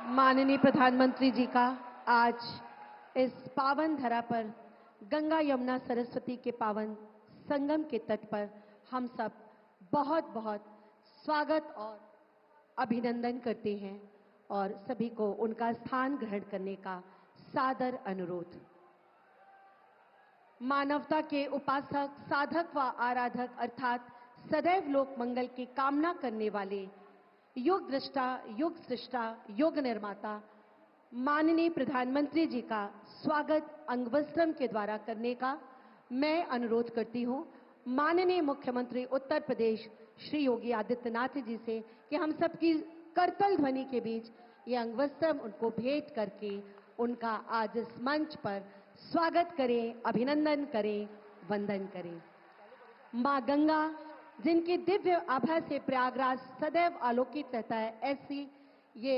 माननीय प्रधानमंत्री जी का आज इस पावन धरा पर गंगा यमुना सरस्वती के पावन संगम के तट पर हम सब बहुत बहुत स्वागत और अभिनंदन करते हैं और सभी को उनका स्थान ग्रहण करने का सादर अनुरोध। मानवता के उपासक, साधक व आराधक अर्थात सदैव लोक मंगल की कामना करने वाले युग दृष्टा, युग सृष्टा, युग निर्माता माननीय प्रधानमंत्री जी का स्वागत अंगवस्त्रम के द्वारा करने का मैं अनुरोध करती हूं माननीय मुख्यमंत्री उत्तर प्रदेश श्री योगी आदित्यनाथ जी से कि हम सबकी करतल ध्वनि के बीच ये अंगवस्त्रम उनको भेंट करके उनका आज इस मंच पर स्वागत करें, अभिनंदन करें, वंदन करें। मां गंगा जिनकी दिव्य आभा से प्रयागराज सदैव आलोकित रहता है, ऐसी ये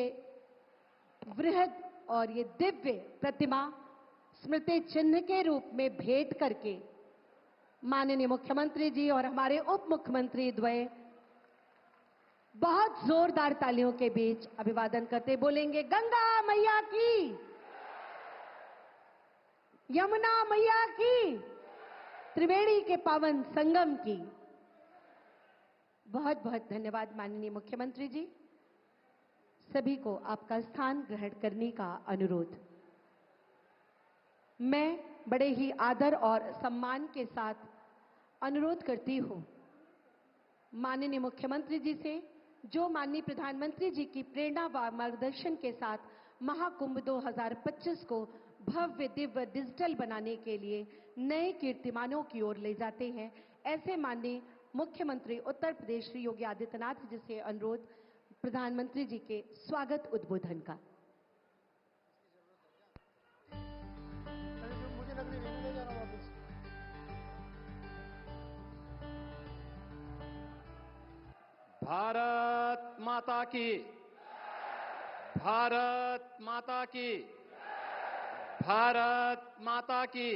वृहद और ये दिव्य प्रतिमा स्मृति चिन्ह के रूप में भेंट करके माननीय मुख्यमंत्री जी और हमारे उप मुख्यमंत्री द्वय बहुत जोरदार तालियों के बीच अभिवादन करते बोलेंगे, गंगा मैया की, यमुना मैया की, त्रिवेणी के पावन संगम की। बहुत बहुत धन्यवाद माननीय मुख्यमंत्री जी। सभी को आपका स्थान ग्रहण करने का अनुरोध। मैं बड़े ही आदर और सम्मान के साथ अनुरोध करती हूं माननीय मुख्यमंत्री जी से, जो माननीय प्रधानमंत्री जी की प्रेरणा व मार्गदर्शन के साथ महाकुंभ 2025 को भव्य दिव्य डिजिटल बनाने के लिए नए कीर्तिमानों की ओर ले जाते हैं, ऐसे माननीय मुख्यमंत्री उत्तर प्रदेश श्री योगी आदित्यनाथ जी से अनुरोध प्रधानमंत्री जी के स्वागत उद्बोधन का। भारत माता की, भारत माता की, भारत माता की,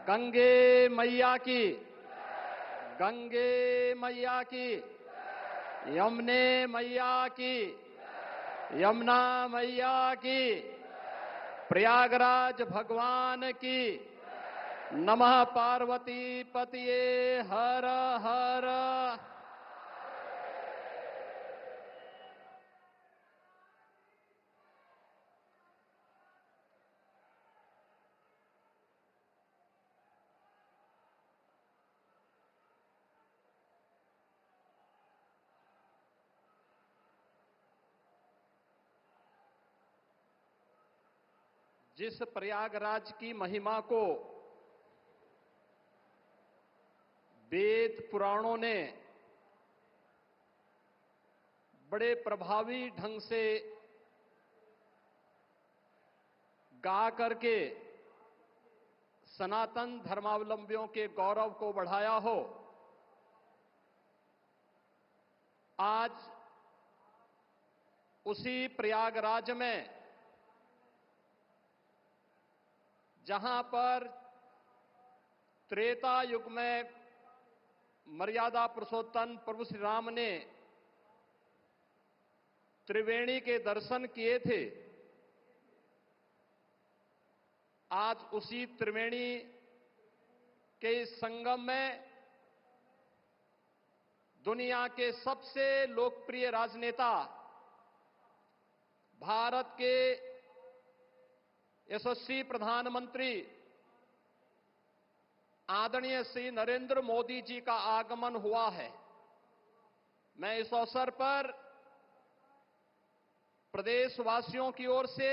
गंगे मैया की, गंगे मैया की, यमुने मैया की, यमुना मैया की, प्रयागराज भगवान की, नमः पार्वती पतिये हर हर। जिस प्रयागराज की महिमा को वेद पुराणों ने बड़े प्रभावी ढंग से गा करके सनातन धर्मावलंबियों के गौरव को बढ़ाया हो, आज उसी प्रयागराज में जहां पर त्रेता युग में मर्यादा पुरुषोत्तम प्रभु श्री राम ने त्रिवेणी के दर्शन किए थे, आज उसी त्रिवेणी के संगम में दुनिया के सबसे लोकप्रिय राजनेता, भारत के यशस्वी प्रधानमंत्री आदरणीय श्री नरेंद्र मोदी जी का आगमन हुआ है। मैं इस अवसर पर प्रदेशवासियों की ओर से,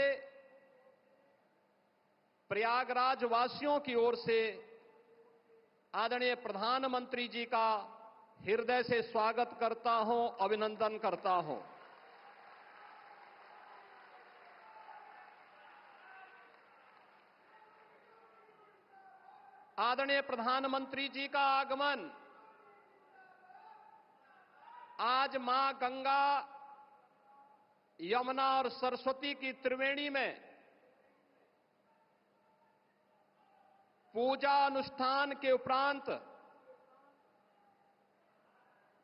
प्रयागराज वासियों की ओर से आदरणीय प्रधानमंत्री जी का हृदय से स्वागत करता हूं, अभिनंदन करता हूं। आदरणीय प्रधानमंत्री जी का आगमन आज मां गंगा, यमुना और सरस्वती की त्रिवेणी में पूजा अनुष्ठान के उपरांत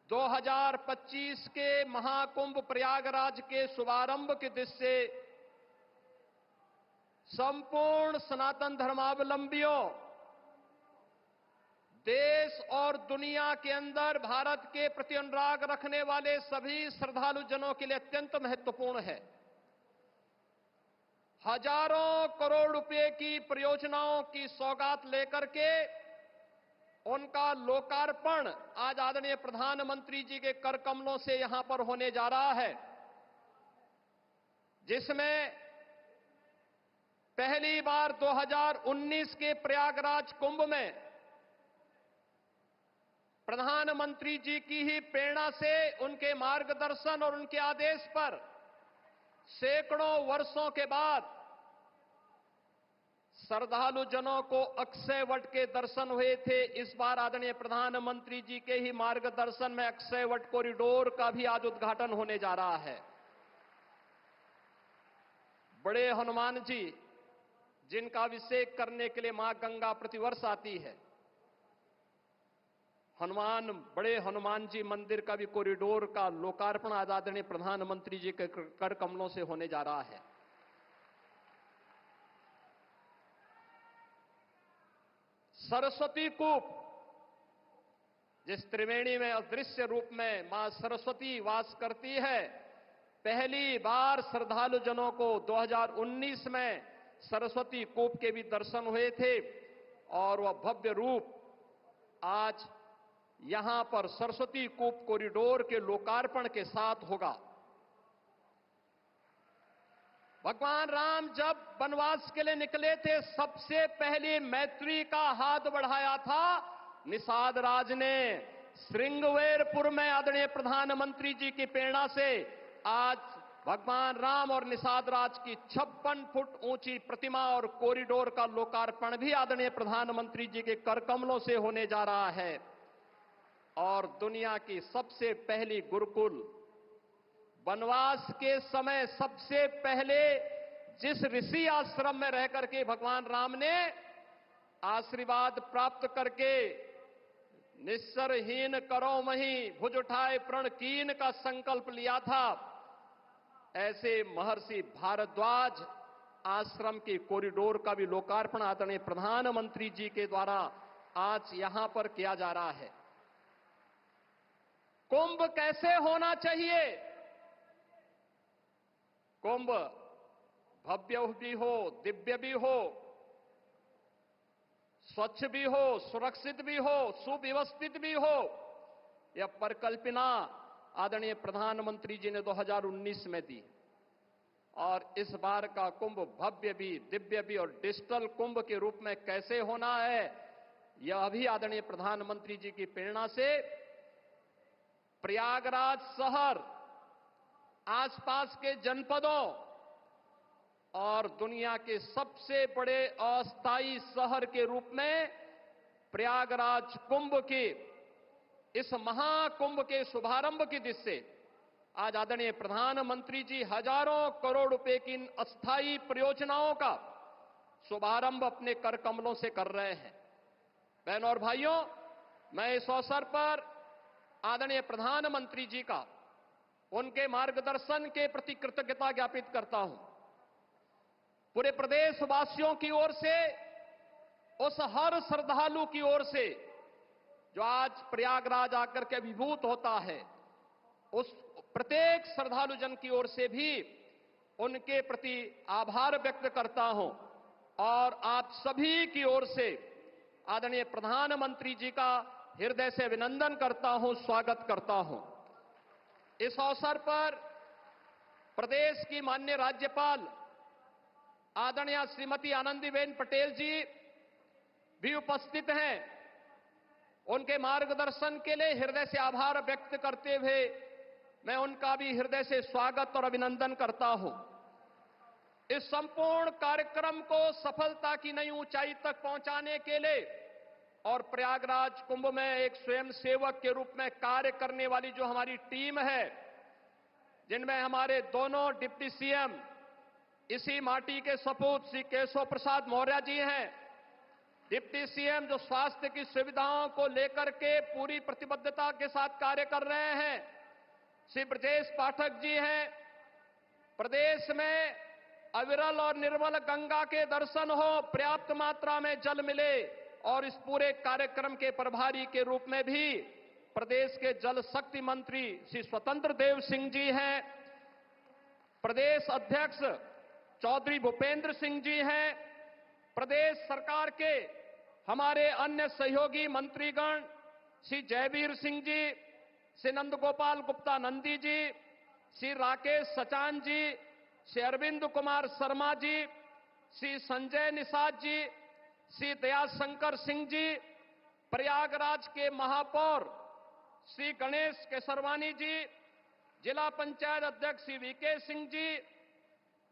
2025 के महाकुंभ प्रयागराज के शुभारंभ की दृष्टि से संपूर्ण सनातन धर्मावलंबियों, देश और दुनिया के अंदर भारत के प्रति अनुराग रखने वाले सभी श्रद्धालु जनों के लिए अत्यंत महत्वपूर्ण है। हजारों करोड़ रुपए की परियोजनाओं की सौगात लेकर के उनका लोकार्पण आज आदरणीय प्रधानमंत्री जी के कर कमलों से यहां पर होने जा रहा है, जिसमें पहली बार 2019 के प्रयागराज कुंभ में प्रधानमंत्री जी की ही प्रेरणा से, उनके मार्गदर्शन और उनके आदेश पर सैकड़ों वर्षों के बाद श्रद्धालु जनों को अक्षय वट के दर्शन हुए थे। इस बार आदरणीय प्रधानमंत्री जी के ही मार्गदर्शन में अक्षय वट कॉरिडोर का भी आज उद्घाटन होने जा रहा है। बड़े हनुमान जी, जिनका अभिषेक करने के लिए मां गंगा प्रतिवर्ष आती है, बड़े हनुमान जी मंदिर का भी कॉरिडोर का लोकार्पण आज आदरणीय प्रधानमंत्री जी के कर कमलों से होने जा रहा है। सरस्वती कूप, जिस त्रिवेणी में अदृश्य रूप में मां सरस्वती वास करती है, पहली बार श्रद्धालु जनों को 2019 में सरस्वती कूप के भी दर्शन हुए थे और वह भव्य रूप आज यहां पर सरस्वती कूप कॉरिडोर के लोकार्पण के साथ होगा। भगवान राम जब वनवास के लिए निकले थे, सबसे पहले मैत्री का हाथ बढ़ाया था निषाद राज ने। श्रृंगवेरपुर में आदरणीय प्रधानमंत्री जी की प्रेरणा से आज भगवान राम और निषाद राज की 56 फुट ऊंची प्रतिमा और कॉरिडोर का लोकार्पण भी आदरणीय प्रधानमंत्री जी के कर कमलों से होने जा रहा है। और दुनिया की सबसे पहली गुरुकुल, वनवास के समय सबसे पहले जिस ऋषि आश्रम में रह करके भगवान राम ने आशीर्वाद प्राप्त करके निस्सरहीन करो मही भुज उठाए प्रण कीन का संकल्प लिया था, ऐसे महर्षि भारद्वाज आश्रम के कॉरिडोर का भी लोकार्पण आदरणीय प्रधानमंत्री जी के द्वारा आज यहां पर किया जा रहा है। कुंभ कैसे होना चाहिए? कुंभ भव्य भी हो, दिव्य भी हो, स्वच्छ भी हो, सुरक्षित भी हो, सुव्यवस्थित भी हो, यह परिकल्पना आदरणीय प्रधानमंत्री जी ने 2019 में दी। और इस बार का कुंभ भव्य भी, दिव्य भी और डिजिटल कुंभ के रूप में कैसे होना है, यह भी आदरणीय प्रधानमंत्री जी की प्रेरणा से प्रयागराज शहर, आसपास के जनपदों और दुनिया के सबसे बड़े अस्थायी शहर के रूप में प्रयागराज कुंभ के इस महाकुंभ के शुभारंभ की दिशा से आज आदरणीय प्रधानमंत्री जी हजारों करोड़ रुपए की इन अस्थायी परियोजनाओं का शुभारंभ अपने कर कमलों से कर रहे हैं। बहनों और भाइयों, मैं इस अवसर पर आदरणीय प्रधानमंत्री जी का उनके मार्गदर्शन के प्रति कृतज्ञता ज्ञापित करता हूं। पूरे प्रदेशवासियों की ओर से, उस हर श्रद्धालु की ओर से जो आज प्रयागराज आकर के अभिभूत होता है, उस प्रत्येक श्रद्धालु जन की ओर से भी उनके प्रति आभार व्यक्त करता हूं और आप सभी की ओर से आदरणीय प्रधानमंत्री जी का हृदय से अभिनंदन करता हूं, स्वागत करता हूं। इस अवसर पर प्रदेश की माननीय राज्यपाल आदरणीय श्रीमती आनंदीबेन पटेल जी भी उपस्थित हैं। उनके मार्गदर्शन के लिए हृदय से आभार व्यक्त करते हुए मैं उनका भी हृदय से स्वागत और अभिनंदन करता हूं। इस संपूर्ण कार्यक्रम को सफलता की नई ऊंचाई तक पहुंचाने के लिए और प्रयागराज कुंभ में एक स्वयंसेवक के रूप में कार्य करने वाली जो हमारी टीम है, जिनमें हमारे दोनों डिप्टी सीएम, इसी माटी के सपूत श्री केशव प्रसाद मौर्य जी हैं, डिप्टी सीएम जो स्वास्थ्य की सुविधाओं को लेकर के पूरी प्रतिबद्धता के साथ कार्य कर रहे हैं, श्री ब्रजेश पाठक जी हैं। प्रदेश में अविरल और निर्मल गंगा के दर्शन हो, पर्याप्त मात्रा में जल मिले, और इस पूरे कार्यक्रम के प्रभारी के रूप में भी प्रदेश के जल शक्ति मंत्री श्री स्वतंत्र देव सिंह जी हैं। प्रदेश अध्यक्ष चौधरी भूपेंद्र सिंह जी हैं। प्रदेश सरकार के हमारे अन्य सहयोगी मंत्रीगण श्री जयवीर सिंह जी, श्री नंदगोपाल गुप्ता नंदी जी, श्री राकेश सचान जी, श्री अरविंद कुमार शर्मा जी, श्री संजय निषाद जी, श्री दयाशंकर सिंह जी, प्रयागराज के महापौर श्री गणेश केसरवानी जी, जिला पंचायत अध्यक्ष श्री वीके सिंह जी,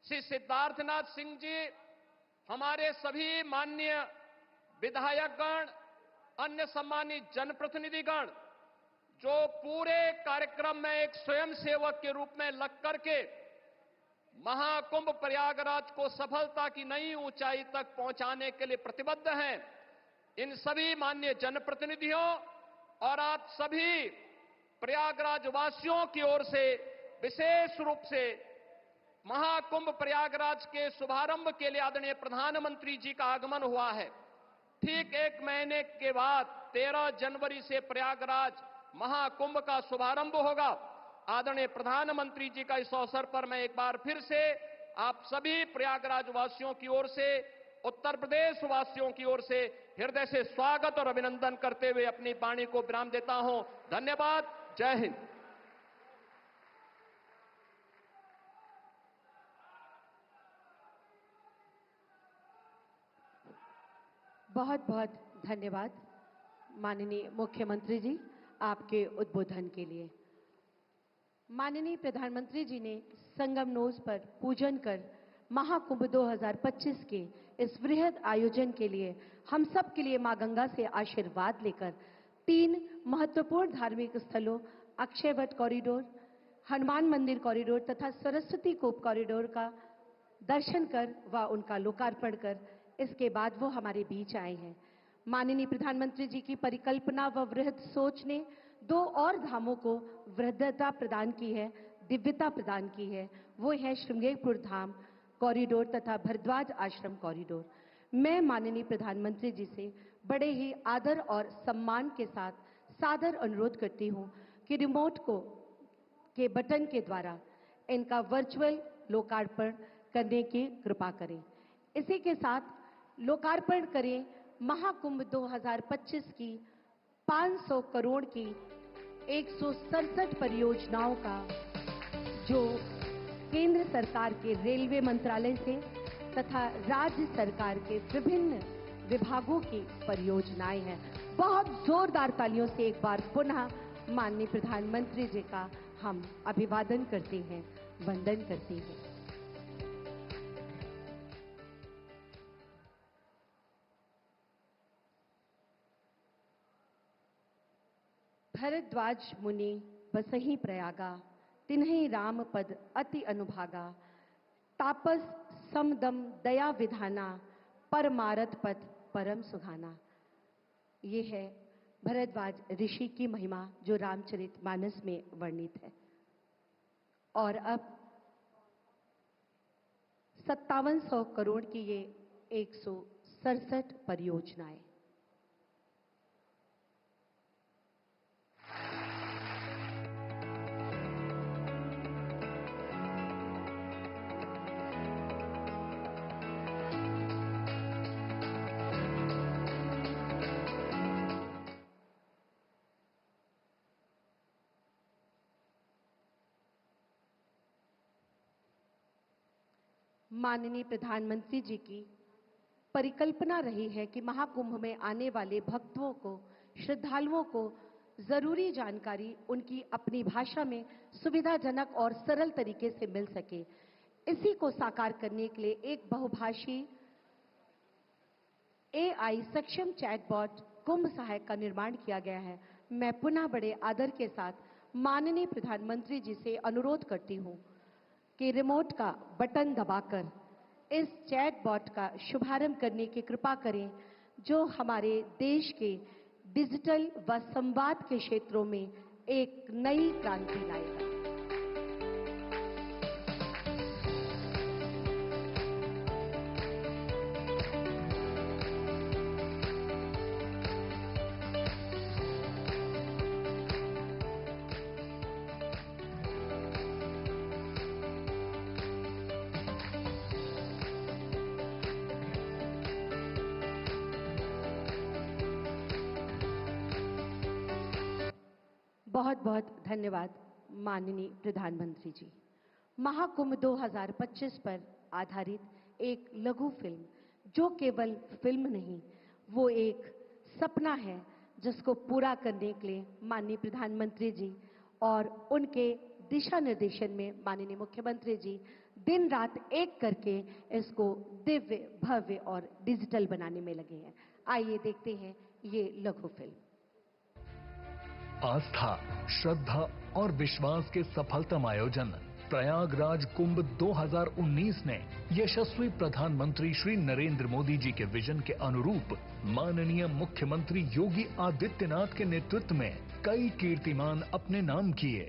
श्री सिद्धार्थनाथ सिंह जी, हमारे सभी माननीय विधायकगण, अन्य सम्मानित जनप्रतिनिधिगण जो पूरे कार्यक्रम में एक स्वयंसेवक के रूप में लग करके महाकुंभ प्रयागराज को सफलता की नई ऊंचाई तक पहुंचाने के लिए प्रतिबद्ध हैं, इन सभी माननीय जनप्रतिनिधियों और आप सभी प्रयागराज वासियों की ओर से विशेष रूप से महाकुंभ प्रयागराज के शुभारंभ के लिए आदरणीय प्रधानमंत्री जी का आगमन हुआ है। ठीक एक महीने के बाद 13 जनवरी से प्रयागराज महाकुंभ का शुभारंभ होगा। आदरणीय प्रधानमंत्री जी का इस अवसर पर मैं एक बार फिर से आप सभी प्रयागराज वासियों की ओर से, उत्तर प्रदेश वासियों की ओर से हृदय से स्वागत और अभिनंदन करते हुए अपनी वाणी को विराम देता हूं। धन्यवाद। जय हिंद। बहुत बहुत धन्यवाद माननीय मुख्यमंत्री जी आपके उद्बोधन के लिए। माननीय प्रधानमंत्री जी ने संगम नोज पर पूजन कर महाकुंभ 2025 के इस वृहद आयोजन के लिए हम सब के लिए मां गंगा से आशीर्वाद लेकर 3 महत्वपूर्ण धार्मिक स्थलों अक्षयवट कॉरिडोर, हनुमान मंदिर कॉरिडोर तथा सरस्वती कूप कॉरिडोर का दर्शन कर व उनका लोकार्पण कर इसके बाद वो हमारे बीच आए हैं। माननीय प्रधानमंत्री जी की परिकल्पना व वृहद सोच ने 2 और धामों को वृद्धता प्रदान की है, दिव्यता प्रदान की है। वो है श्रृंगेरपुर धाम कॉरिडोर तथा भरद्वाज आश्रम कॉरिडोर। मैं माननीय प्रधानमंत्री जी से बड़े ही आदर और सम्मान के साथ सादर अनुरोध करती हूं कि रिमोट के बटन के द्वारा इनका वर्चुअल लोकार्पण करने की कृपा करें। इसी के साथ लोकार्पण करें महाकुंभ 2025 की 500 करोड़ की 167 परियोजनाओं का, जो केंद्र सरकार के रेलवे मंत्रालय से तथा राज्य सरकार के विभिन्न विभागों की परियोजनाएं हैं। बहुत जोरदार तालियों से एक बार पुनः माननीय प्रधानमंत्री जी का हम अभिवादन करते हैं, वंदन करते हैं। भरद्वाज मुनि बसहि प्रयागा, तिन्हि राम पद अति अनुभागा, तापस समदम दया विधाना, परमारथ पद परम सुहाना। ये है भरद्वाज ऋषि की महिमा जो रामचरितमानस में वर्णित है। और अब 5700 करोड़ की ये 167 परियोजनाएं। माननीय प्रधानमंत्री जी की परिकल्पना रही है कि महाकुंभ में आने वाले भक्तों को, श्रद्धालुओं को जरूरी जानकारी उनकी अपनी भाषा में सुविधाजनक और सरल तरीके से मिल सके। इसी को साकार करने के लिए एक बहुभाषी AI सक्षम चैटबॉट कुंभ सहायक का निर्माण किया गया है। मैं पुनः बड़े आदर के साथ माननीय प्रधानमंत्री जी से अनुरोध करती हूं कि रिमोट का बटन दबाकर इस चैटबॉट का शुभारंभ करने की कृपा करें। जो हमारे देश के डिजिटल व संवाद के क्षेत्रों में एक नई क्रांति लाएगा। बहुत बहुत धन्यवाद माननीय प्रधानमंत्री जी। महाकुंभ 2025 पर आधारित एक लघु फिल्म, जो केवल फिल्म नहीं, वो एक सपना है जिसको पूरा करने के लिए माननीय प्रधानमंत्री जी और उनके दिशा निर्देशन में माननीय मुख्यमंत्री जी दिन रात एक करके इसको दिव्य, भव्य और डिजिटल बनाने में लगे हैं। आइए देखते हैं ये लघु फिल्म। आस्था, श्रद्धा और विश्वास के सफलतम आयोजन प्रयागराज कुंभ 2019 ने यशस्वी प्रधानमंत्री श्री नरेंद्र मोदी जी के विजन के अनुरूप माननीय मुख्यमंत्री योगी आदित्यनाथ के नेतृत्व में कई कीर्तिमान अपने नाम किए।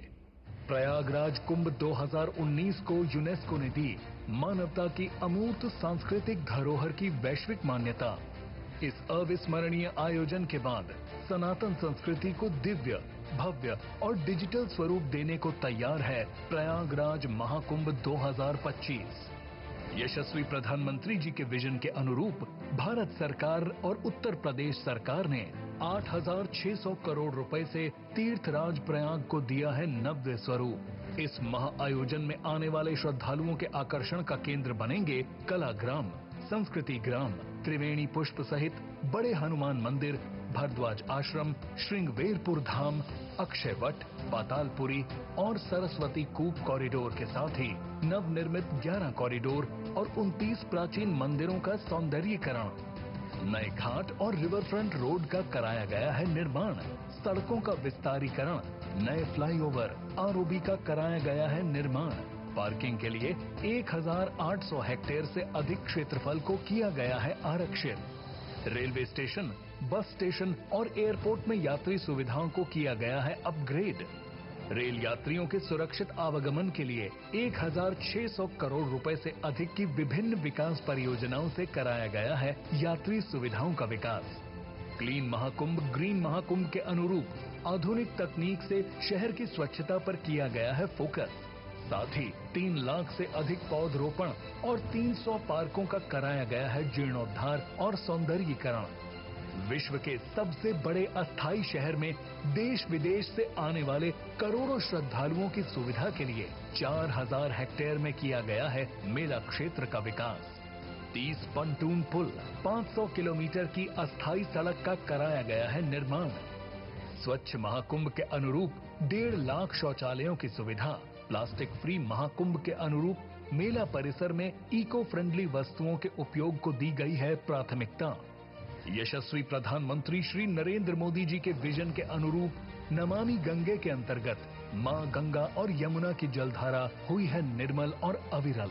प्रयागराज कुंभ 2019 को यूनेस्को ने दी मानवता की अमूर्त सांस्कृतिक धरोहर की वैश्विक मान्यता। इस अविस्मरणीय आयोजन के बाद सनातन संस्कृति को दिव्य, भव्य और डिजिटल स्वरूप देने को तैयार है प्रयागराज महाकुंभ 2025। यशस्वी प्रधानमंत्री जी के विजन के अनुरूप भारत सरकार और उत्तर प्रदेश सरकार ने 8,600 करोड़ रुपए से तीर्थराज प्रयाग को दिया है नव्य स्वरूप। इस महाआयोजन में आने वाले श्रद्धालुओं के आकर्षण का केंद्र बनेंगे कलाग्राम, संस्कृति ग्राम, त्रिवेणी पुष्प सहित बड़े हनुमान मंदिर, भरद्वाज आश्रम, श्रृंगवेरपुर धाम, अक्षय वट, पातालपुरी और सरस्वती कूप कॉरिडोर के साथ ही नवनिर्मित 11 कॉरिडोर और 29 प्राचीन मंदिरों का सौंदर्यीकरण। नए घाट और रिवरफ्रंट रोड का कराया गया है निर्माण। सड़कों का विस्तारीकरण, नए फ्लाईओवर, आरओबी का कराया गया है निर्माण। पार्किंग के लिए 1,800 हेक्टेयर से अधिक क्षेत्रफल को किया गया है आरक्षित। रेलवे स्टेशन, बस स्टेशन और एयरपोर्ट में यात्री सुविधाओं को किया गया है अपग्रेड। रेल यात्रियों के सुरक्षित आवागमन के लिए 1,600 करोड़ रुपए से अधिक की विभिन्न विकास परियोजनाओं से कराया गया है यात्री सुविधाओं का विकास। क्लीन महाकुंभ, ग्रीन महाकुंभ के अनुरूप आधुनिक तकनीक से शहर की स्वच्छता पर किया गया है फोकस। साथ ही 3 लाख से अधिक पौधरोपण और 300 पार्कों का कराया गया है जीर्णोद्धार और सौंदर्यीकरण। विश्व के सबसे बड़े अस्थायी शहर में देश विदेश से आने वाले करोड़ों श्रद्धालुओं की सुविधा के लिए 4,000 हेक्टेयर में किया गया है मेला क्षेत्र का विकास। 30 पंटून पुल, 500 किलोमीटर की अस्थायी सड़क का कराया गया है निर्माण। स्वच्छ महाकुंभ के अनुरूप 1.5 लाख शौचालयों की सुविधा। प्लास्टिक फ्री महाकुंभ के अनुरूप मेला परिसर में इको फ्रेंडली वस्तुओं के उपयोग को दी गई है प्राथमिकता। यशस्वी प्रधानमंत्री श्री नरेंद्र मोदी जी के विजन के अनुरूप नमामि गंगे के अंतर्गत मां गंगा और यमुना की जलधारा हुई है निर्मल और अविरल।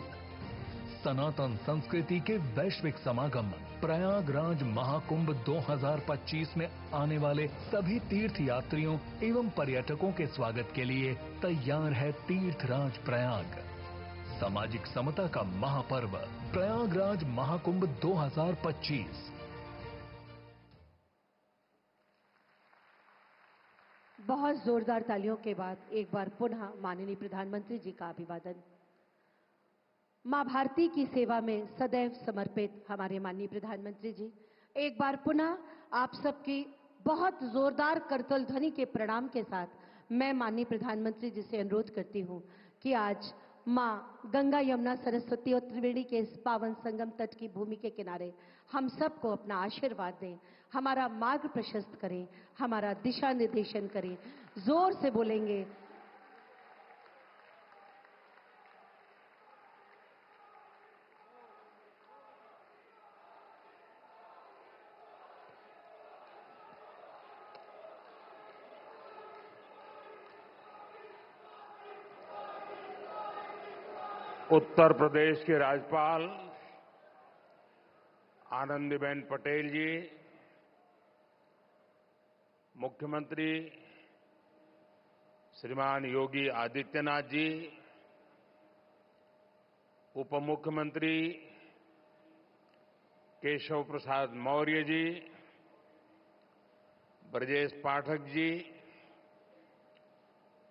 सनातन संस्कृति के वैश्विक समागम प्रयागराज महाकुंभ 2025 में आने वाले सभी तीर्थ यात्रियों एवं पर्यटकों के स्वागत के लिए तैयार है तीर्थराज प्रयाग। सामाजिक समता का महापर्व प्रयागराज महाकुंभ 2025। बहुत जोरदार तालियों के बाद एक बार पुनः माननीय प्रधानमंत्री जी का अभिवादन। मां भारती की सेवा में सदैव समर्पित हमारे माननीय प्रधानमंत्री जी, एक बार पुनः आप सबकी बहुत जोरदार करतल ध्वनि के प्रणाम के साथ मैं माननीय प्रधानमंत्री जी से अनुरोध करती हूं कि आज मां गंगा, यमुना, सरस्वती और त्रिवेणी के इस पावन संगम तट की भूमि के किनारे हम सबको अपना आशीर्वाद दें, हमारा मार्ग प्रशस्त करें, हमारा दिशा निर्देशन करें। जोर से बोलेंगे। उत्तर प्रदेश के राज्यपाल आनंदीबेन पटेल जी, मुख्यमंत्री श्रीमान योगी आदित्यनाथ जी, उप मुख्यमंत्री केशव प्रसाद मौर्य जी, ब्रजेश पाठक जी,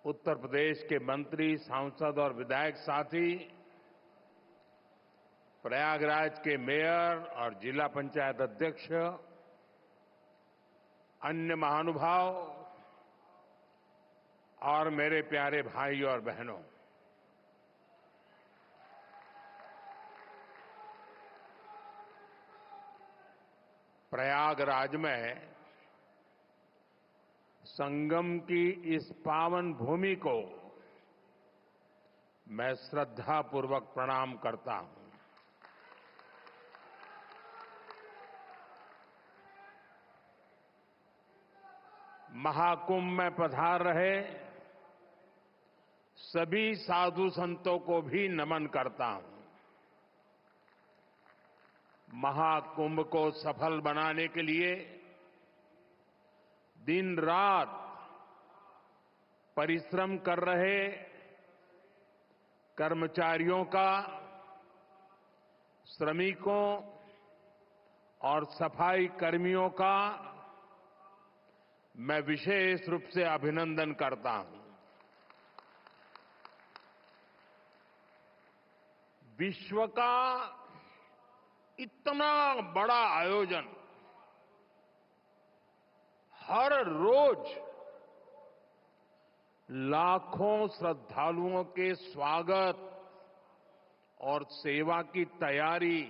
उत्तर प्रदेश के मंत्री, सांसद और विधायक साथी, प्रयागराज के मेयर और जिला पंचायत अध्यक्ष, अन्य महानुभाव और मेरे प्यारे भाई और बहनों, प्रयागराज में संगम की इस पावन भूमि को मैं श्रद्धापूर्वक प्रणाम करता हूं। महाकुंभ में पधार रहे सभी साधु संतों को भी नमन करता हूं। महाकुंभ को सफल बनाने के लिए दिन रात परिश्रम कर रहे कर्मचारियों का, श्रमिकों और सफाई कर्मियों का मैं विशेष रूप से अभिनंदन करता हूं। विश्व का इतना बड़ा आयोजन हर रोज लाखों श्रद्धालुओं के स्वागत और सेवा की तैयारी,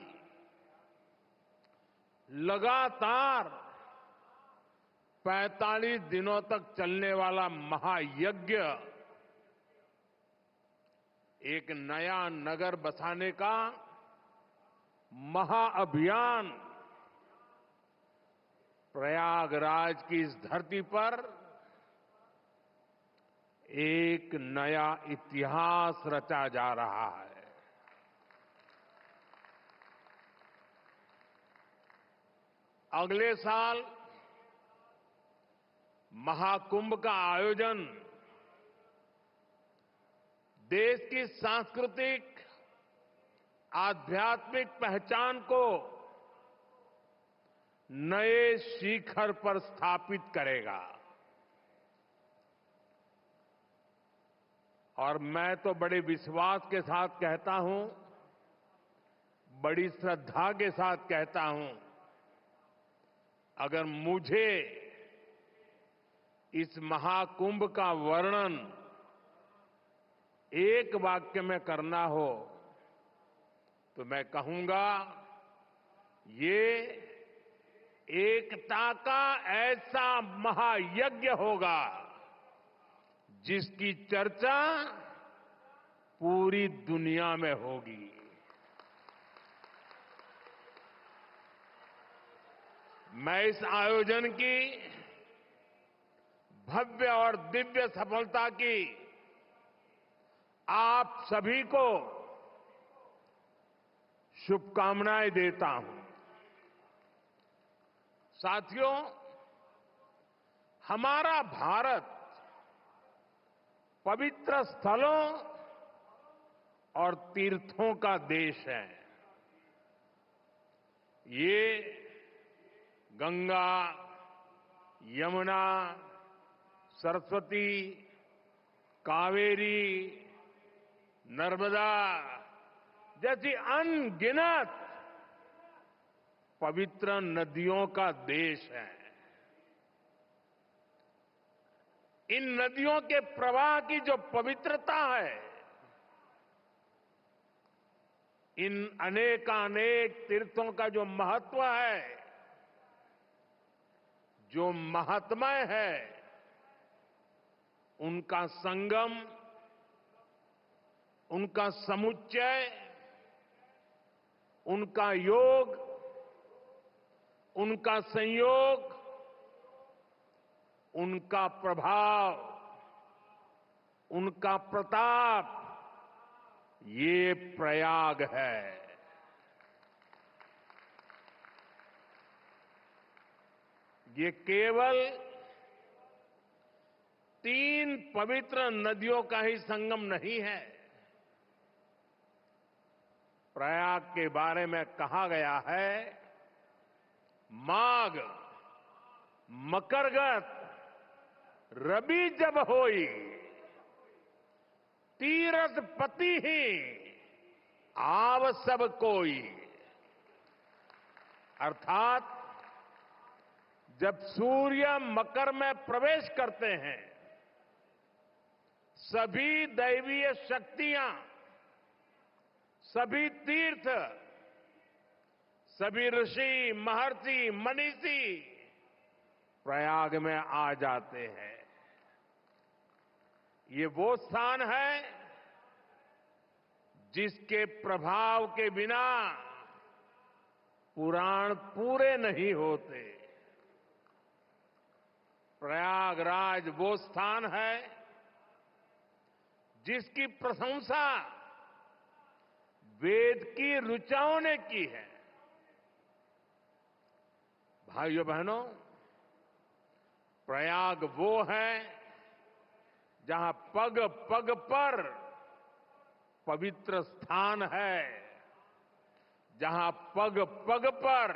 लगातार 45 दिनों तक चलने वाला महायज्ञ, एक नया नगर बसाने का महाअभियान प्रयागराज की इस धरती पर एक नया इतिहास रचा जा रहा है। अगले साल महाकुंभ का आयोजन देश की सांस्कृतिक आध्यात्मिक पहचान को नए शिखर पर स्थापित करेगा। और मैं तो बड़े विश्वास के साथ कहता हूं, बड़ी श्रद्धा के साथ कहता हूं, अगर मुझे इस महाकुंभ का वर्णन एक वाक्य में करना हो तो मैं कहूंगा, ये एकता का ऐसा महायज्ञ होगा जिसकी चर्चा पूरी दुनिया में होगी। मैं इस आयोजन की भव्य और दिव्य सफलता की आप सभी को शुभकामनाएं देता हूं। साथियों, हमारा भारत पवित्र स्थलों और तीर्थों का देश है। ये गंगा, यमुना, सरस्वती, कावेरी, नर्मदा जैसी अनगिनत पवित्र नदियों का देश है। इन नदियों के प्रवाह की जो पवित्रता है, इन अनेकानेक तीर्थों का जो महत्व है, जो महात्म्य है, उनका संगम, उनका समुच्चय, उनका योग, उनका संयोग, उनका प्रभाव, उनका प्रताप, ये प्रयाग है। ये केवल तीन पवित्र नदियों का ही संगम नहीं है। प्रयाग के बारे में कहा गया है, माघ मकरगत रवि जब होई, तीरथ पति ही आव सब कोई। अर्थात जब सूर्य मकर में प्रवेश करते हैं, सभी दैवीय शक्तियां, सभी तीर्थ, सभी ऋषि, महर्षि, मनीषी प्रयाग में आ जाते हैं। ये वो स्थान है जिसके प्रभाव के बिना पुराण पूरे नहीं होते। प्रयागराज वो स्थान है जिसकी प्रशंसा वेद की ऋचाओं ने की है। भाइयों बहनों, प्रयाग वो है जहां पग पग पर पवित्र स्थान है, जहां पग पग पर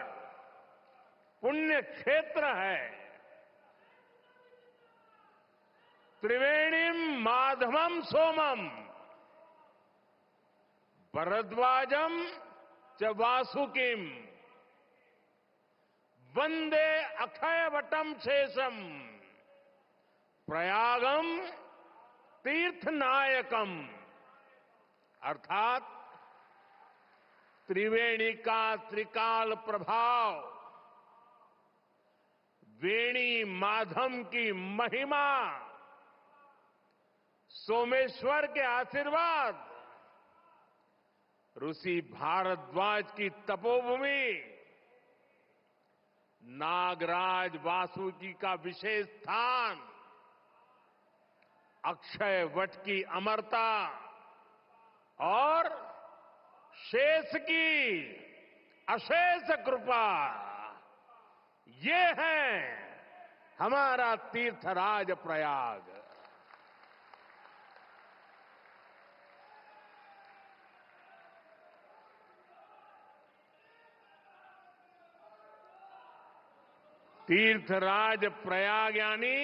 पुण्य क्षेत्र है। त्रिवेणीम माधवम सोमम भरद्वाजम च वासुकिम वंदे अक्षयवटम शेषम प्रयागम तीर्थनायकम। अर्थात त्रिवेणी का त्रिकाल प्रभाव, वेणी माधव की महिमा, सोमेश्वर के आशीर्वाद, ऋषि भारद्वाज की तपोभूमि, नागराज वासुकी का विशेष स्थान, अक्षय वट की अमरता और शेष की अशेष कृपा, ये है हमारा तीर्थराज प्रयाग। तीर्थराज प्रयाग यानी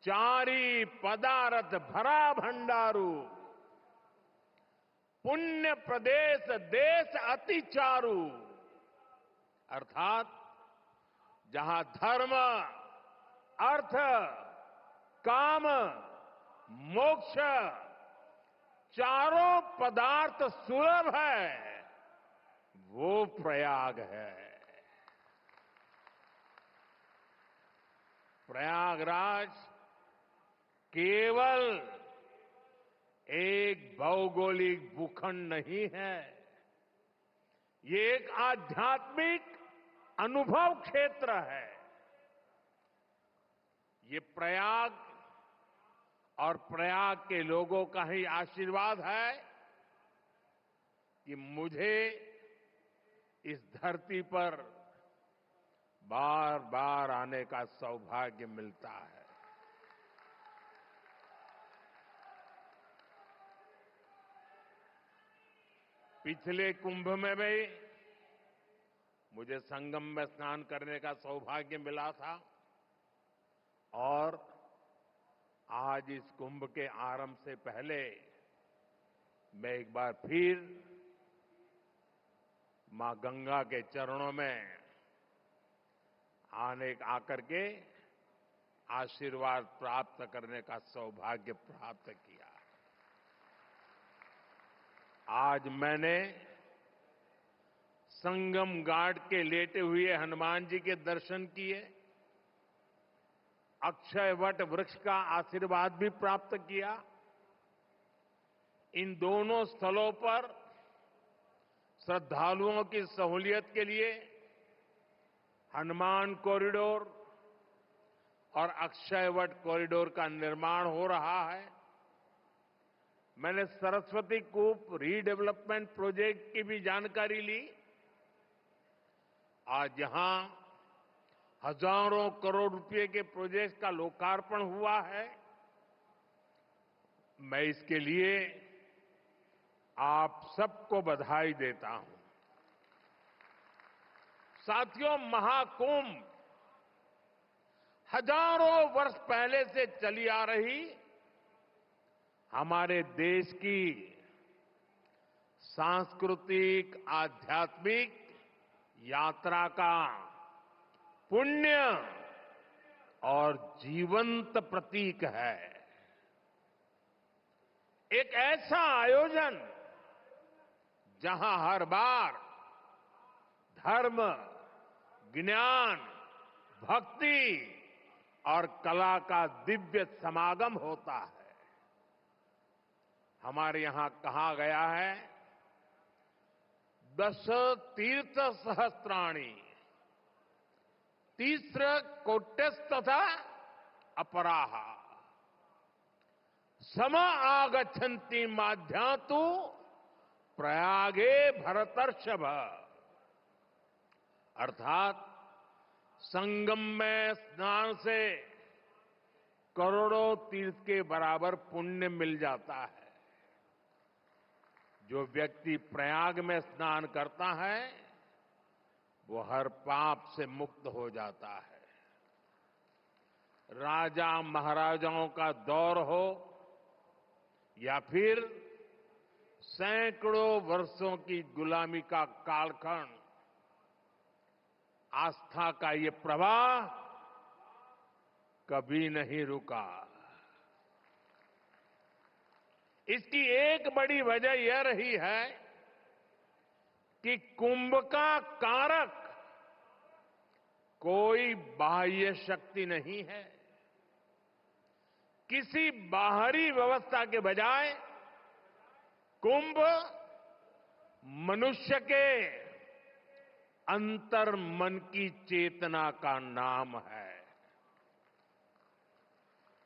चारी पदारथ भरा भंडारू, पुण्य प्रदेश देश अति चारू। अर्थात जहां धर्म, अर्थ, काम, मोक्ष चारों पदार्थ सुलभ है, वो प्रयाग है। प्रयागराज केवल एक भौगोलिक भूखंड नहीं है, ये एक आध्यात्मिक अनुभव क्षेत्र है। ये प्रयाग और प्रयाग के लोगों का ही आशीर्वाद है कि मुझे इस धरती पर बार बार आने का सौभाग्य मिलता है। पिछले कुंभ में भी मुझे संगम में स्नान करने का सौभाग्य मिला था और आज इस कुंभ के आरंभ से पहले मैं एक बार फिर मां गंगा के चरणों में आकर के आशीर्वाद प्राप्त करने का सौभाग्य प्राप्त किया। आज मैंने संगम घाट के लेटे हुए हनुमान जी के दर्शन किए, अक्षय वट वृक्ष का आशीर्वाद भी प्राप्त किया। इन दोनों स्थलों पर श्रद्धालुओं की सहूलियत के लिए हनुमान कॉरिडोर और अक्षय वट कॉरिडोर का निर्माण हो रहा है। मैंने सरस्वती कूप रीडेवलपमेंट प्रोजेक्ट की भी जानकारी ली। आज यहां हजारों करोड़ रुपए के प्रोजेक्ट का लोकार्पण हुआ है। मैं इसके लिए आप सबको बधाई देता हूं। साथियों, महाकुंभ हजारों वर्ष पहले से चली आ रही हमारे देश की सांस्कृतिक, आध्यात्मिक यात्रा का पुण्य और जीवंत प्रतीक है। एक ऐसा आयोजन जहां हर बार धर्म, ज्ञान, भक्ति और कला का दिव्य समागम होता है। हमारे यहां कहा गया है, दश तीर्थ सहस्त्राणि तीस्र कोट्यस्तथा अपराहा सम आगच्छन्ति माध्यातु प्रयागे भरतर्षभ। अर्थात संगम में स्नान से करोड़ों तीर्थ के बराबर पुण्य मिल जाता है। जो व्यक्ति प्रयाग में स्नान करता है वो हर पाप से मुक्त हो जाता है। राजा महाराजाओं का दौर हो या फिर सैकड़ों वर्षों की गुलामी का कालखंड, आस्था का ये प्रवाह कभी नहीं रुका। इसकी एक बड़ी वजह यह रही है कि कुंभ का कारक कोई बाह्य शक्ति नहीं है। किसी बाहरी व्यवस्था के बजाय कुंभ मनुष्य के अंतर मन की चेतना का नाम है।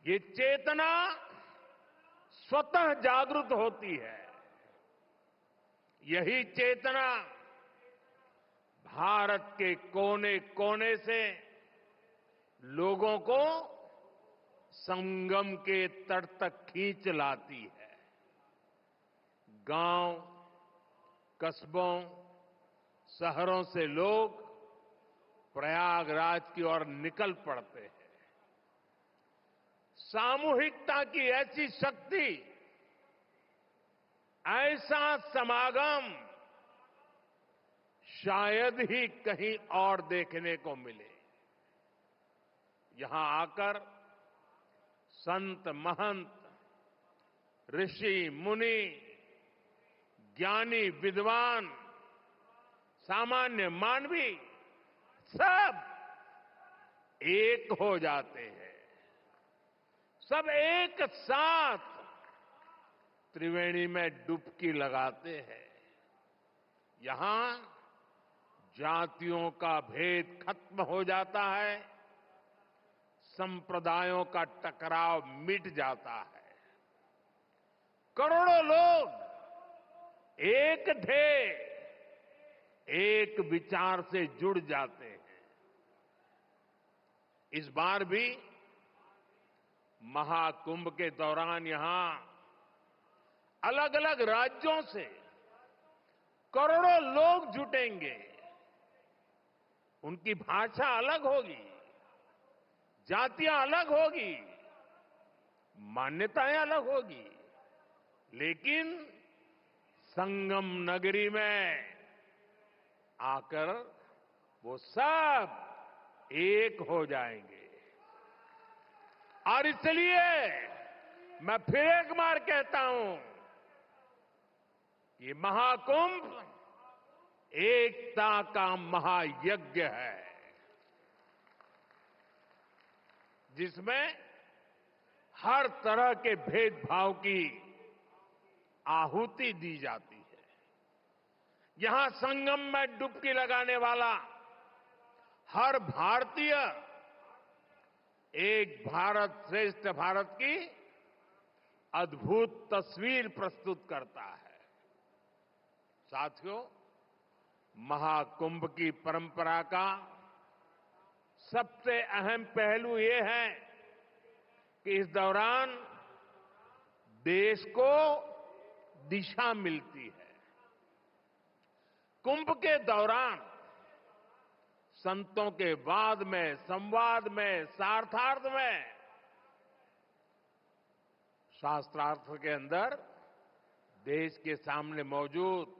ये चेतना स्वतः जागृत होती है। यही चेतना भारत के कोने कोने से लोगों को संगम के तट तक खींच लाती है। गांव, कस्बों, शहरों से लोग प्रयागराज की ओर निकल पड़ते हैं। सामूहिकता की ऐसी शक्ति, ऐसा समागम शायद ही कहीं और देखने को मिले। यहां आकर संत, महंत, ऋषि, मुनि, ज्ञानी, विद्वान, सामान्य मानवी सब एक हो जाते हैं। सब एक साथ त्रिवेणी में डुबकी लगाते हैं। यहां जातियों का भेद खत्म हो जाता है, संप्रदायों का टकराव मिट जाता है। करोड़ों लोग एक थे, एक विचार से जुड़ जाते हैं। इस बार भी महाकुंभ के दौरान यहां अलग अलग राज्यों से करोड़ों लोग जुटेंगे। उनकी भाषा अलग होगी, जातियां अलग होगी, मान्यताएं अलग होगी, लेकिन संगम नगरी में आकर वो सब एक हो जाएंगे। और इसलिए मैं फिर एक बार कहता हूं, ये महाकुंभ एकता का महायज्ञ है, जिसमें हर तरह के भेदभाव की आहुति दी जाती है। यहां संगम में डुबकी लगाने वाला हर भारतीय एक भारत श्रेष्ठ भारत की अद्भुत तस्वीर प्रस्तुत करता है। साथियों, महाकुंभ की परंपरा का सबसे अहम पहलू ये है कि इस दौरान देश को दिशा मिलती है। कुंभ के दौरान संतों के वाद में, संवाद में, शास्त्रार्थ में, शास्त्रार्थ के अंदर देश के सामने मौजूद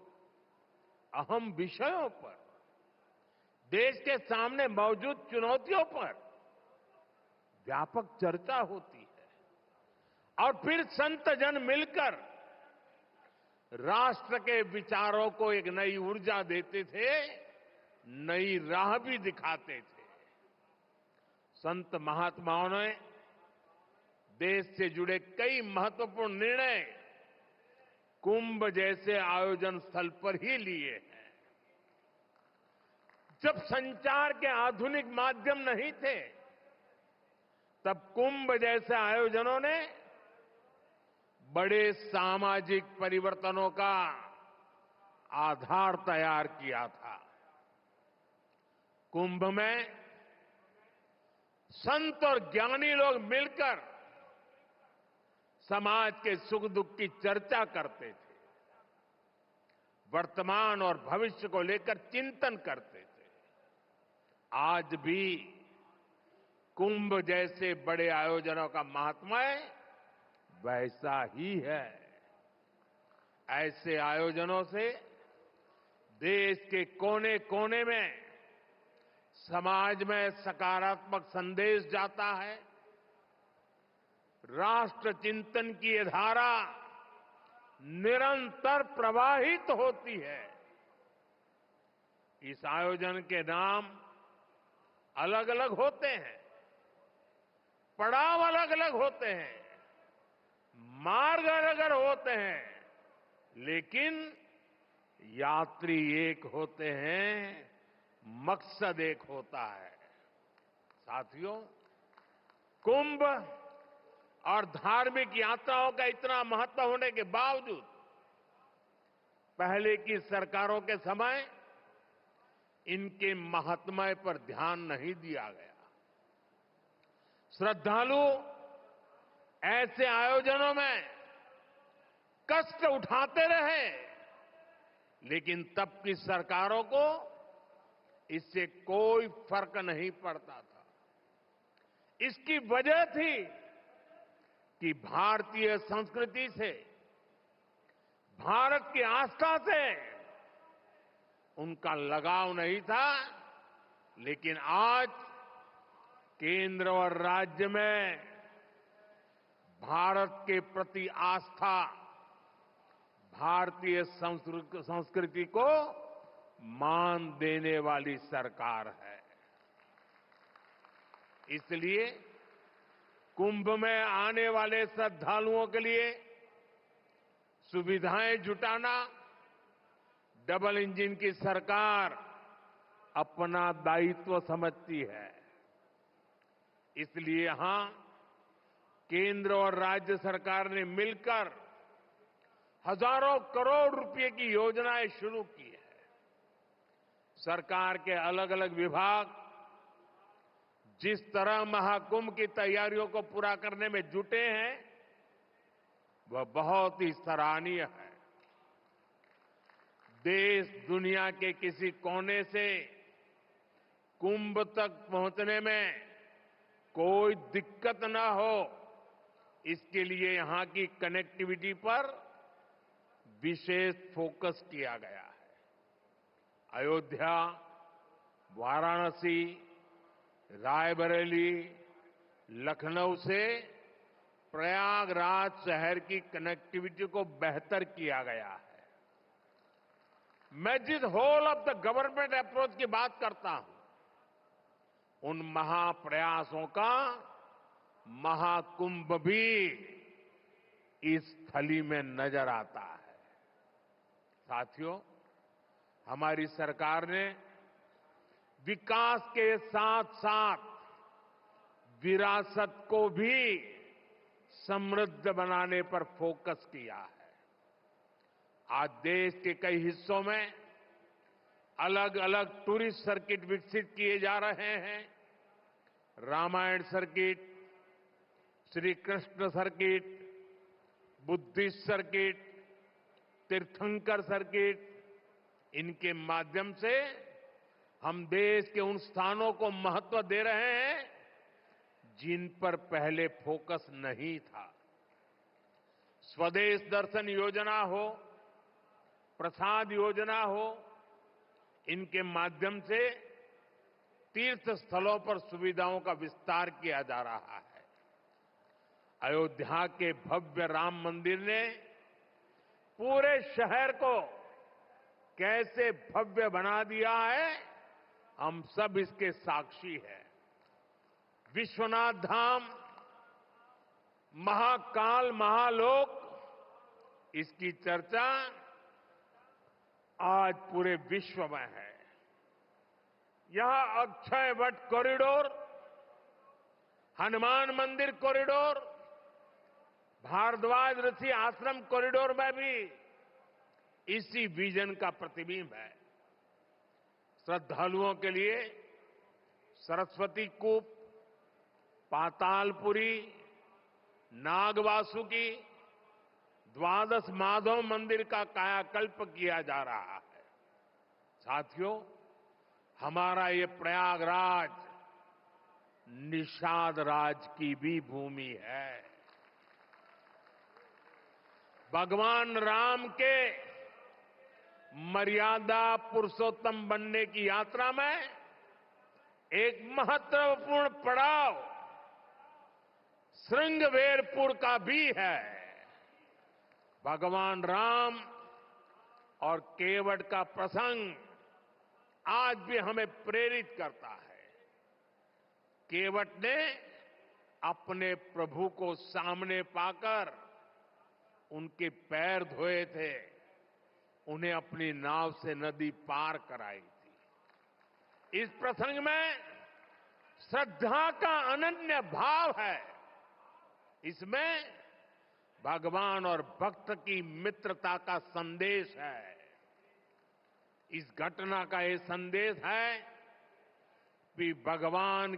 अहम विषयों पर, देश के सामने मौजूद चुनौतियों पर व्यापक चर्चा होती है और फिर संत जन मिलकर राष्ट्र के विचारों को एक नई ऊर्जा देते थे, नई राह भी दिखाते थे। संत महात्माओं ने देश से जुड़े कई महत्वपूर्ण निर्णय कुंभ जैसे आयोजन स्थल पर ही लिए हैं। जब संचार के आधुनिक माध्यम नहीं थे, तब कुंभ जैसे आयोजनों ने बड़े सामाजिक परिवर्तनों का आधार तैयार किया था। कुंभ में संत और ज्ञानी लोग मिलकर समाज के सुख दुख की चर्चा करते थे, वर्तमान और भविष्य को लेकर चिंतन करते थे। आज भी कुंभ जैसे बड़े आयोजनों का महात्म्य वैसा ही है। ऐसे आयोजनों से देश के कोने कोने में समाज में सकारात्मक संदेश जाता है। राष्ट्र चिंतन की ये धारा निरंतर प्रवाहित होती है। इस आयोजन के नाम अलग अलग होते हैं, पड़ाव अलग अलग होते हैं, मार्ग अलग अलग होते हैं, लेकिन यात्री एक होते हैं, मकसद एक होता है। साथियों, कुंभ और धार्मिक यात्राओं का इतना महत्व होने के बावजूद पहले की सरकारों के समय इनके महात्म्य पर ध्यान नहीं दिया गया। श्रद्धालु ऐसे आयोजनों में कष्ट उठाते रहे, लेकिन तब की सरकारों को इससे कोई फर्क नहीं पड़ता था। इसकी वजह थी कि भारतीय संस्कृति से, भारत की आस्था से उनका लगाव नहीं था। लेकिन आज केंद्र और राज्य में भारत के प्रति आस्था, भारतीय संस्कृति को मान देने वाली सरकार है। इसलिए कुंभ में आने वाले श्रद्धालुओं के लिए सुविधाएं जुटाना डबल इंजन की सरकार अपना दायित्व समझती है। इसलिए यहां केंद्र और राज्य सरकार ने मिलकर हजारों करोड़ रुपए की योजनाएं शुरू की है। सरकार के अलग अलग विभाग जिस तरह महाकुंभ की तैयारियों को पूरा करने में जुटे हैं, वह बहुत ही सराहनीय है। देश दुनिया के किसी कोने से कुंभ तक पहुंचने में कोई दिक्कत न हो, इसके लिए यहां की कनेक्टिविटी पर विशेष फोकस किया गया है। अयोध्या, वाराणसी, रायबरेली, लखनऊ से प्रयागराज शहर की कनेक्टिविटी को बेहतर किया गया है। मैं जिस whole of the government approach की बात करता हूं, उन महाप्रयासों का महाकुंभ भी इस थली में नजर आता है। साथियों, हमारी सरकार ने विकास के साथ साथ विरासत को भी समृद्ध बनाने पर फोकस किया है। आज देश के कई हिस्सों में अलग अलग टूरिस्ट सर्किट विकसित किए जा रहे हैं। Ramayan circuit, Shri Krishna circuit, Buddhist circuit, Tirthankar circuit, इनके माध्यम से हम देश के उन स्थानों को महत्व दे रहे हैं जिन पर पहले फोकस नहीं था। स्वदेश दर्शन योजना हो, प्रसाद योजना हो, इनके माध्यम से तीर्थ स्थलों पर सुविधाओं का विस्तार किया जा रहा है। अयोध्या के भव्य राम मंदिर ने पूरे शहर को कैसे भव्य बना दिया है, हम सब इसके साक्षी हैं। विश्वनाथ धाम, महाकाल, महालोक, इसकी चर्चा आज पूरे विश्व में है। यहां अक्षय वट कॉरिडोर, हनुमान मंदिर कॉरिडोर, भारद्वाज ऋषि आश्रम कॉरिडोर में भी इसी विजन का प्रतिबिंब है। श्रद्धालुओं के लिए सरस्वती कूप, पातालपुरी, नागवासुकी, द्वादश माधव मंदिर का कायाकल्प किया जा रहा है। साथियों, हमारा ये प्रयागराज निषाद राज की भी भूमि है। भगवान राम के मर्यादा पुरुषोत्तम बनने की यात्रा में एक महत्वपूर्ण पड़ाव श्रृंगवेरपुर का भी है। भगवान राम और केवट का प्रसंग आज भी हमें प्रेरित करता है। केवट ने अपने प्रभु को सामने पाकर उनके पैर धोए थे, उन्हें अपनी नाव से नदी पार कराई थी। इस प्रसंग में श्रद्धा का अनन्य भाव है। इसमें भगवान और भक्त की मित्रता का संदेश है। इस घटना का ये संदेश है कि भगवान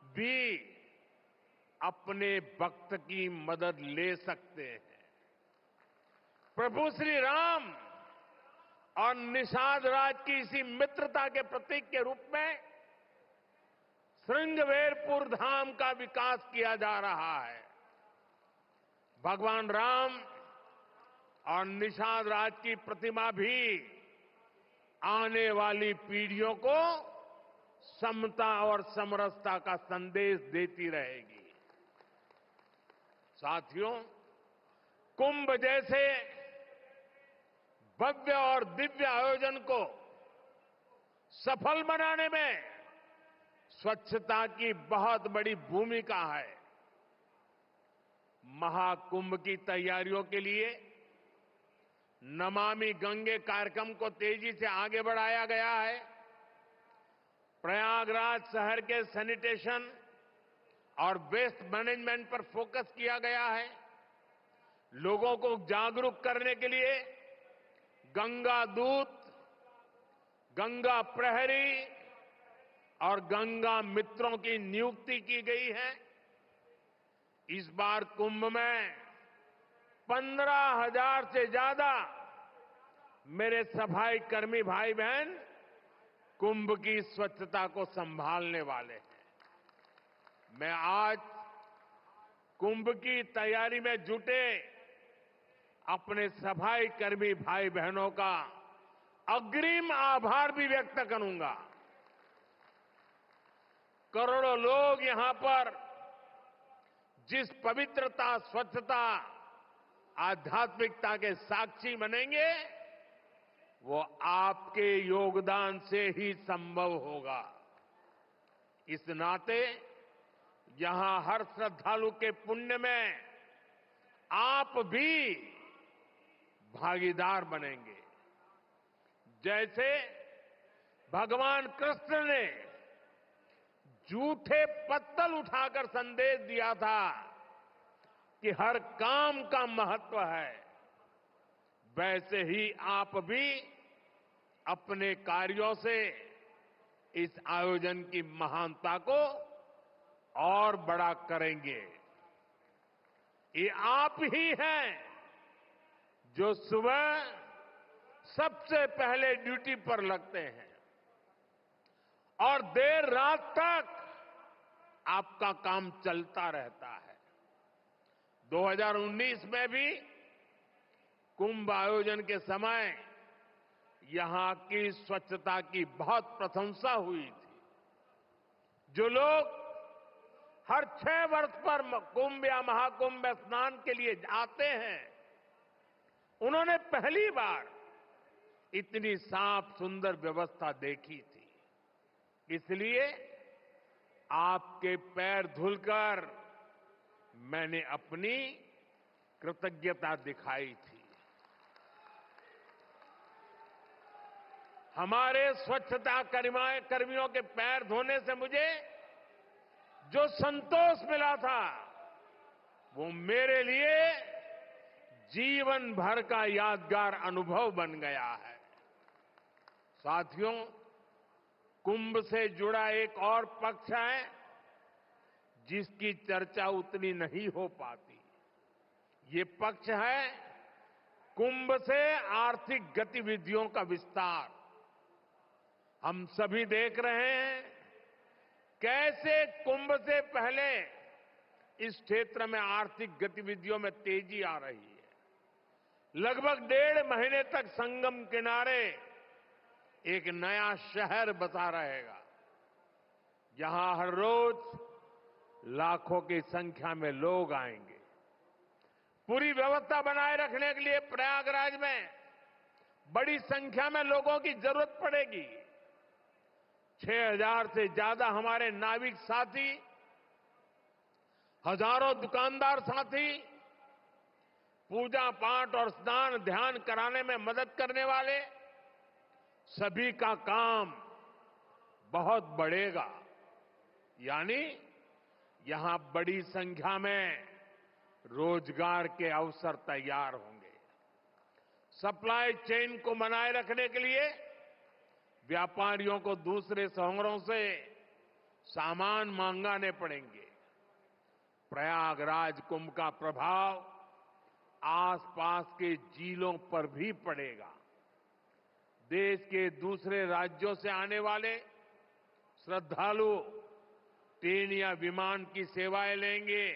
भी अपने भक्त की मदद ले सकते हैं। प्रभु श्री राम और निषाद राज की इसी मित्रता के प्रतीक के रूप में श्रृंगवेरपुर धाम का विकास किया जा रहा है। भगवान राम और निषाद राज की प्रतिमा भी आने वाली पीढ़ियों को समता और समरसता का संदेश देती रहेगी। साथियों, कुंभ जैसे भव्य और दिव्य आयोजन को सफल बनाने में स्वच्छता की बहुत बड़ी भूमिका है। महाकुंभ की तैयारियों के लिए नमामि गंगे कार्यक्रम को तेजी से आगे बढ़ाया गया है। प्रयागराज शहर के सैनिटेशन और वेस्ट मैनेजमेंट पर फोकस किया गया है। लोगों को जागरूक करने के लिए गंगा दूत, गंगा प्रहरी और गंगा मित्रों की नियुक्ति की गई है। इस बार कुंभ में 15,000 से ज्यादा मेरे सफाई कर्मी भाई बहन कुंभ की स्वच्छता को संभालने वाले हैं। मैं आज कुंभ की तैयारी में जुटे अपने सफाई कर्मी भाई बहनों का अग्रिम आभार भी व्यक्त करूंगा। करोड़ों लोग यहां पर जिस पवित्रता, स्वच्छता, आध्यात्मिकता के साक्षी बनेंगे, वो आपके योगदान से ही संभव होगा। इस नाते यहां हर श्रद्धालु के पुण्य में आप भी भागीदार बनेंगे। जैसे भगवान कृष्ण ने झूठे पत्तल उठाकर संदेश दिया था कि हर काम का महत्व है, वैसे ही आप भी अपने कार्यों से इस आयोजन की महानता को और बड़ा करेंगे। ये आप ही हैं जो सुबह सबसे पहले ड्यूटी पर लगते हैं और देर रात तक आपका काम चलता रहता है। 2019 में भी कुंभ आयोजन के समय यहां की स्वच्छता की बहुत प्रशंसा हुई थी। जो लोग हर 6 वर्ष पर कुंभ या महाकुंभ में स्नान के लिए आते हैं, उन्होंने पहली बार इतनी साफ सुंदर व्यवस्था देखी थी। इसलिए आपके पैर धुलकर मैंने अपनी कृतज्ञता दिखाई थी। हमारे स्वच्छता कर्मियों के पैर धोने से मुझे जो संतोष मिला था, वो मेरे लिए जीवन भर का यादगार अनुभव बन गया है। साथियों, कुंभ से जुड़ा एक और पक्ष है जिसकी चर्चा उतनी नहीं हो पाती। ये पक्ष है कुंभ से आर्थिक गतिविधियों का विस्तार। हम सभी देख रहे हैं कैसे कुंभ से पहले इस क्षेत्र में आर्थिक गतिविधियों में तेजी आ रही है। लगभग 1.5 महीने तक संगम किनारे एक नया शहर बसा रहेगा, जहां हर रोज लाखों की संख्या में लोग आएंगे। पूरी व्यवस्था बनाए रखने के लिए प्रयागराज में बड़ी संख्या में लोगों की जरूरत पड़ेगी। 6,000 से ज्यादा हमारे नाविक साथी, हजारों दुकानदार साथी, पूजा पाठ और स्नान ध्यान कराने में मदद करने वाले सभी का काम बहुत बढ़ेगा। यानी यहां बड़ी संख्या में रोजगार के अवसर तैयार होंगे। सप्लाई चेन को बनाए रखने के लिए व्यापारियों को दूसरे शहरों से सामान मंगाने पड़ेंगे। प्रयागराज कुंभ का प्रभाव आसपास के जिलों पर भी पड़ेगा। देश के दूसरे राज्यों से आने वाले श्रद्धालु ट्रेन या विमान की सेवाएं लेंगे।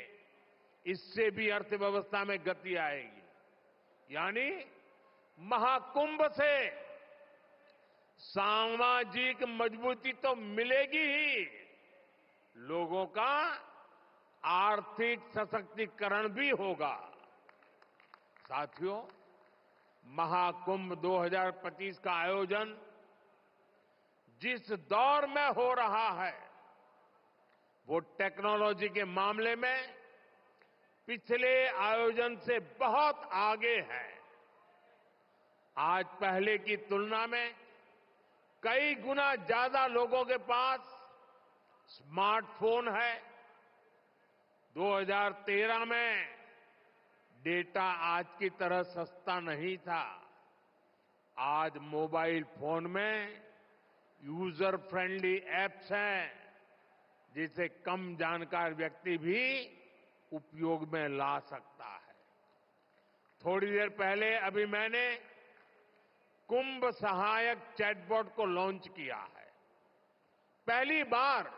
इससे भी अर्थव्यवस्था में गति आएगी। यानी महाकुंभ से सामाजिक मजबूती तो मिलेगी ही, लोगों का आर्थिक सशक्तिकरण भी होगा। साथियों, महाकुंभ 2025 का आयोजन जिस दौर में हो रहा है, वो टेक्नोलॉजी के मामले में पिछले आयोजन से बहुत आगे है। आज पहले की तुलना में कई गुना ज्यादा लोगों के पास स्मार्टफोन है। 2013 में डेटा आज की तरह सस्ता नहीं था। आज मोबाइल फोन में यूजर फ्रेंडली एप्स हैं, जिसे कम जानकार व्यक्ति भी उपयोग में ला सकता है। थोड़ी देर पहले अभी मैंने कुंभ सहायक चैटबॉट को लॉन्च किया है। पहली बार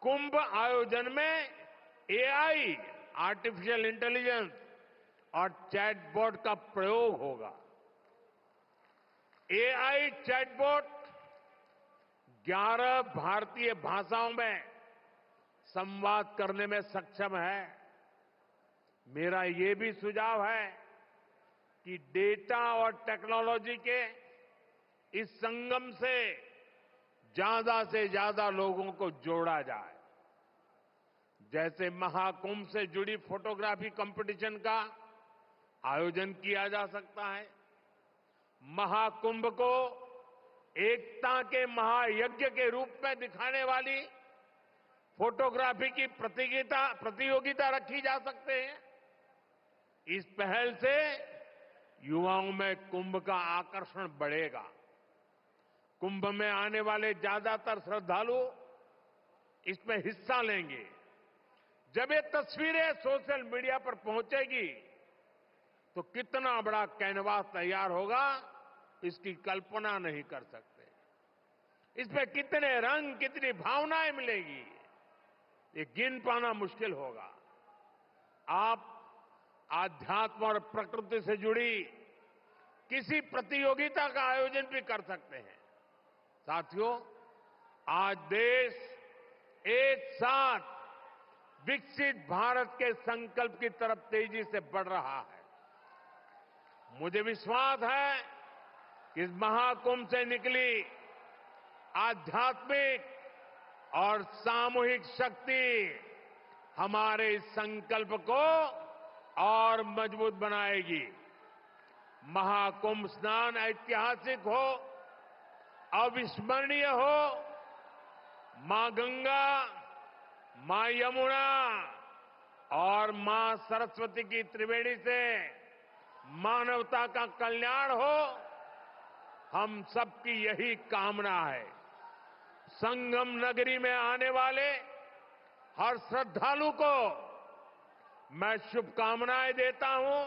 कुंभ आयोजन में एआई, आर्टिफिशियल इंटेलिजेंस और चैटबॉट का प्रयोग होगा। एआई चैटबॉट 11 भारतीय भाषाओं में संवाद करने में सक्षम है। मेरा ये भी सुझाव है कि डेटा और टेक्नोलॉजी के इस संगम से ज्यादा लोगों को जोड़ा जाए। जैसे महाकुंभ से जुड़ी फोटोग्राफी कंपटीशन का आयोजन किया जा सकता है। महाकुंभ को एकता के महायज्ञ के रूप में दिखाने वाली फोटोग्राफी की प्रतियोगिता रखी जा सकते हैं। इस पहल से युवाओं में कुंभ का आकर्षण बढ़ेगा। कुंभ में आने वाले ज्यादातर श्रद्धालु इसमें हिस्सा लेंगे, जब ये तस्वीरें सोशल मीडिया पर पहुंचेगी तो कितना बड़ा कैनवास तैयार होगा, इसकी कल्पना नहीं कर सकते। इसमें कितने रंग, कितनी भावनाएं मिलेगी, ये गिन पाना मुश्किल होगा। आप आध्यात्म और प्रकृति से जुड़ी किसी प्रतियोगिता का आयोजन भी कर सकते हैं। साथियों, आज देश एक साथ विकसित भारत के संकल्प की तरफ तेजी से बढ़ रहा है। मुझे विश्वास है कि इस महाकुंभ से निकली आध्यात्मिक और सामूहिक शक्ति हमारे इस संकल्प को और मजबूत बनाएगी। महाकुंभ स्नान ऐतिहासिक हो, अविस्मरणीय हो, मां गंगा, मां यमुना और मां सरस्वती की त्रिवेणी से मानवता का कल्याण हो, हम सबकी यही कामना है। संगम नगरी में आने वाले हर श्रद्धालु को मैं शुभकामनाएं देता हूं।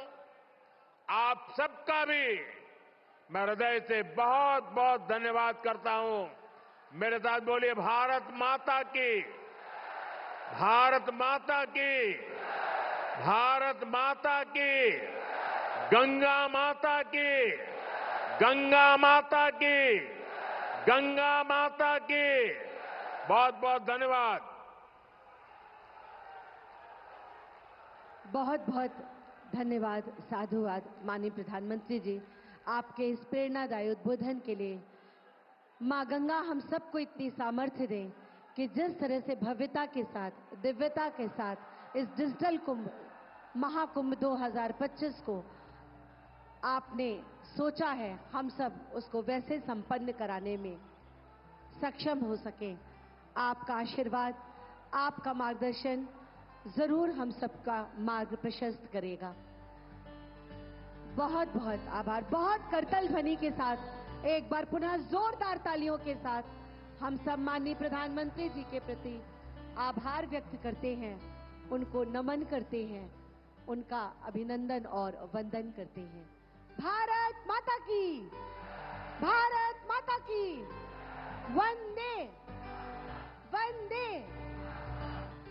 आप सबका भी मैं हृदय से बहुत बहुत धन्यवाद करता हूं। मेरे साथ बोलिए, भारत माता की, भारत माता की, भारत माता की, गंगा माता की, गंगा माता की, गंगा माता की। बहुत बहुत धन्यवाद। बहुत बहुत धन्यवाद, साधुवाद माननीय प्रधानमंत्री जी, आपके इस प्रेरणादायी उद्बोधन के लिए। मां गंगा हम सबको इतनी सामर्थ्य दें कि जिस तरह से भव्यता के साथ, दिव्यता के साथ इस डिजिटल कुंभ, महाकुंभ 2025 को आपने सोचा है, हम सब उसको वैसे संपन्न कराने में सक्षम हो सके। आपका आशीर्वाद, आपका मार्गदर्शन जरूर हम सबका मार्ग प्रशस्त करेगा। बहुत बहुत आभार। बहुत करतल ध्वनि के साथ एक बार पुनः जोरदार तालियों के साथ हम सब माननीय प्रधानमंत्री जी के प्रति आभार व्यक्त करते हैं, उनको नमन करते हैं, उनका अभिनंदन और वंदन करते हैं। भारत माता की, भारत माता की, वंदे वंदे।